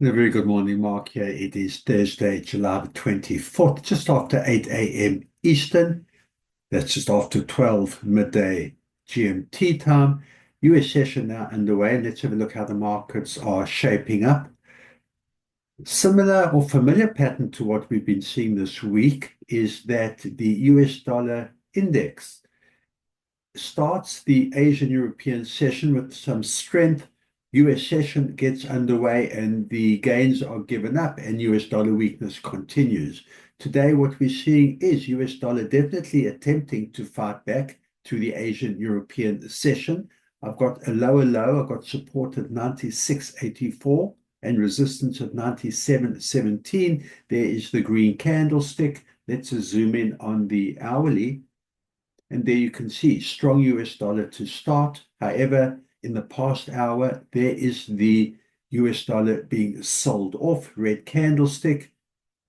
A very good morning, Mark. Here it is Thursday, July the 24th, just after 8 a.m. Eastern. That's just after 12 midday GMT time. US session now underway. Let's have a look how the markets are shaping up. Similar or familiar pattern to what we've been seeing this week is that the US dollar index starts the Asian European session with some strength. US session gets underway and the gains are given up and US dollar weakness continues. Today, what we're seeing is US dollar definitely attempting to fight back through the Asian European session. I've got a lower low. I've got support at 96.84 and resistance at 97.17. There is the green candlestick. Let's zoom in on the hourly. And there you can see strong US dollar to start. However, in the past hour, there is the US dollar being sold off, red candlestick.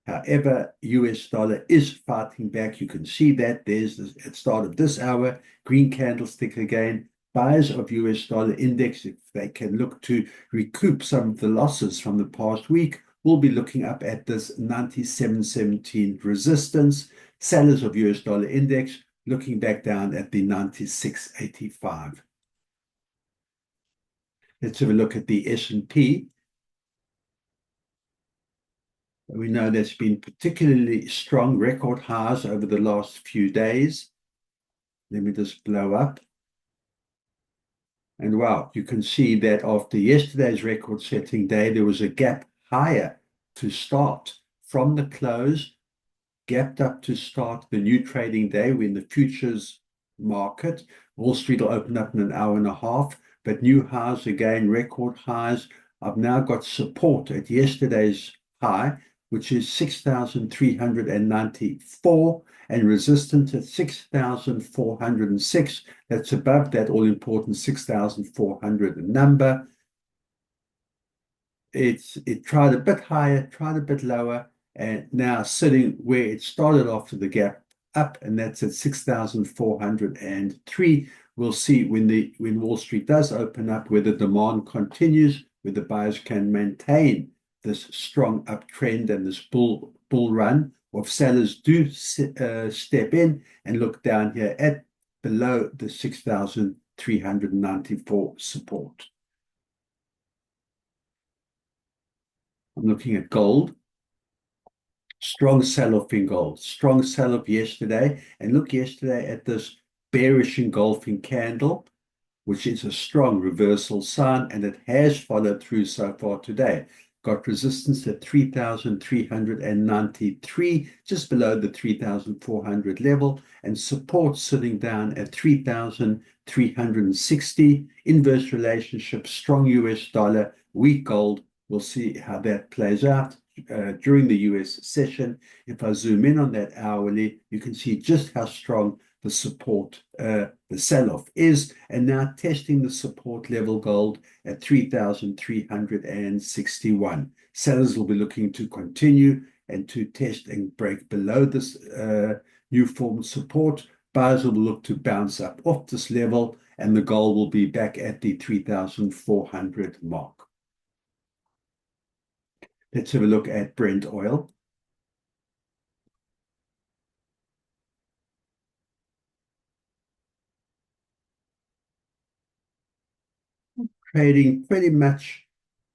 However, US dollar is fighting back. You can see that there's the, at start of this hour, green candlestick again. Buyers of US dollar index, if they can look to recoup some of the losses from the past week, will be looking up at this 97.17 resistance. Sellers of US dollar index looking back down at the 96.85. Let's have a look at the S&P. We know there's been particularly strong record highs over the last few days. Let me just blow up. And wow, you can see that after yesterday's record-setting day, there was a gap higher to start from the close, gapped up to start the new trading day. We're in the futures market. Wall Street will open up in an hour and a half, but new highs again, record highs. I've now got support at yesterday's high, which is 6,394, and resistance at 6,406. That's above that all-important 6,400 number. It tried a bit higher, tried a bit lower, and now sitting where it started after the gap up, and that's at 6,403. We'll see when Wall Street does open up whether demand continues, whether buyers can maintain this strong uptrend and this bull run, or if sellers do step in and look down here at below the 6,394 support. I'm looking at gold. Strong sell-off in gold. Strong sell-off yesterday. And look yesterday at this bearish engulfing candle, which is a strong reversal sign, and it has followed through so far today. Got resistance at 3,393, just below the 3,400 level, and support sitting down at 3,360. Inverse relationship, strong US dollar, weak gold. We'll see how that plays out during the US session. If I zoom in on that hourly, you can see just how strong the support, the sell-off is, and now testing the support level gold at 3,361. Sellers will be looking to continue and to test and break below this new form support. Buyers will look to bounce up off this level, and the gold will be back at the 3,400 mark. Let's have a look at Brent oil. Trading pretty much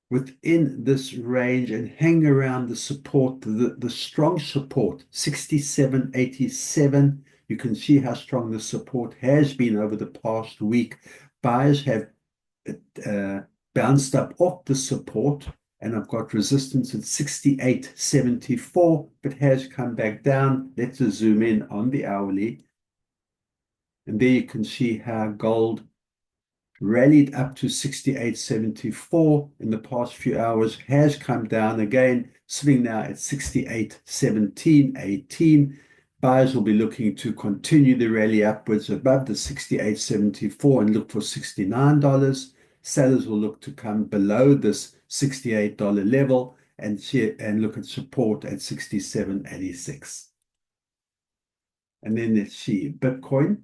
within this range and hang around the support, the strong support, 67.87. You can see how strong the support has been over the past week. Buyers have bounced up off the support, and I've got resistance at 68.74, but has come back down. Let's zoom in on the hourly. And there you can see how gold rallied up to 68.74 in the past few hours, has come down again, sitting now at 68.17.18. Buyers will be looking to continue the rally upwards above the 68.74 and look for $69. Sellers will look to come below this $68 level and look at support at 67.86. And then let's see Bitcoin.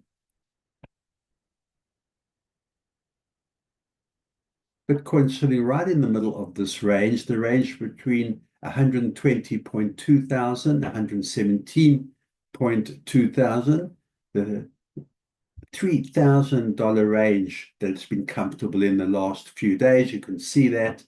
Bitcoin sitting right in the middle of this range, the range between 120.2 thousand, 117.2 thousand, the $3,000 range that's been comfortable in the last few days. You can see that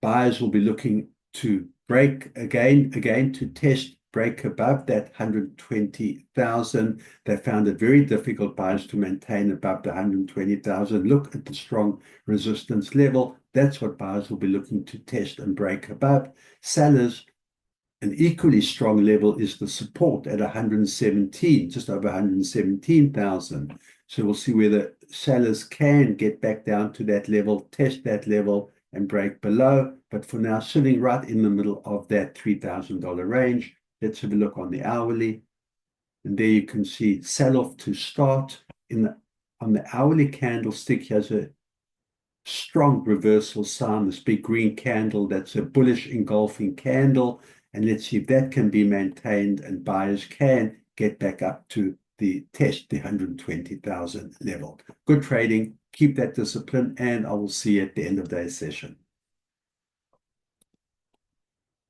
buyers will be looking to break again to test, break above that 120,000. They found it very difficult, buyers, to maintain above the 120,000. Look at the strong resistance level. That's what buyers will be looking to test and break above. Sellers, an equally strong level is the support at 117, just over 117,000. So we'll see whether sellers can get back down to that level, test that level, and break below. But for now, sitting right in the middle of that $3,000 range. Let's have a look on the hourly. And there you can see sell-off to start. On the hourly candlestick, here's a strong reversal sign, this big green candle. That's a bullish engulfing candle. And let's see if that can be maintained and buyers can get back up to the 120,000 level. Good trading. Keep that discipline, and I will see you at the end of the session.